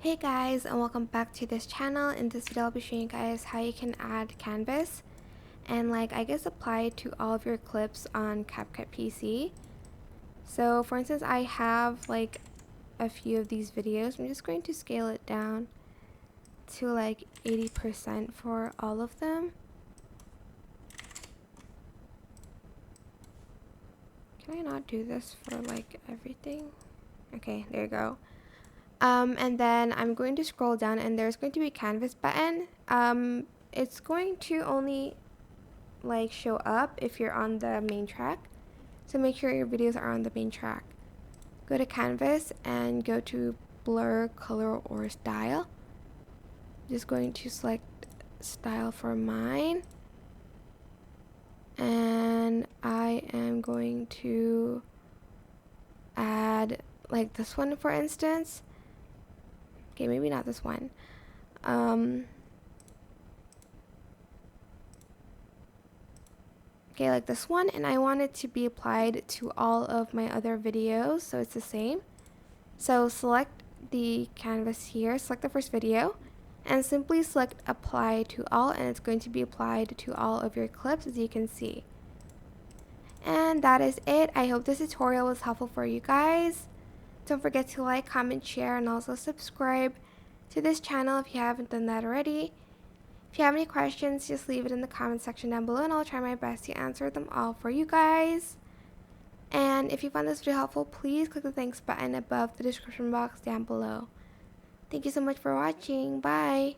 Hey guys, and welcome back to this channel. In this video I'll be showing you guys how you can add canvas and apply it to all of your clips on CapCut PC. So for instance, I have a few of these videos. I'm just going to scale it down to 80% for all of them. Can I not do this for everything? Okay, there you go. And then I'm going to scroll down and there's going to be a canvas button. It's going to only show up if you're on the main track. So make sure your videos are on the main track. Go to canvas and go to blur, color, or style. Just going to select style for mine. And I am going to add this one for instance. Okay, maybe not this one. Okay, like this one, and I want it to be applied to all of my other videos, so it's the same. So select the canvas here, select the first video, and simply select apply to all, and it's going to be applied to all of your clips, as you can see. And that is it. I hope this tutorial was helpful for you guys. Don't forget to like, comment, share, and also subscribe to this channel if you haven't done that already. If you have any questions, just leave it in the comment section down below and I'll try my best to answer them all for you guys. And if you found this video helpful, please click the thanks button above the description box down below. Thank you so much for watching. Bye!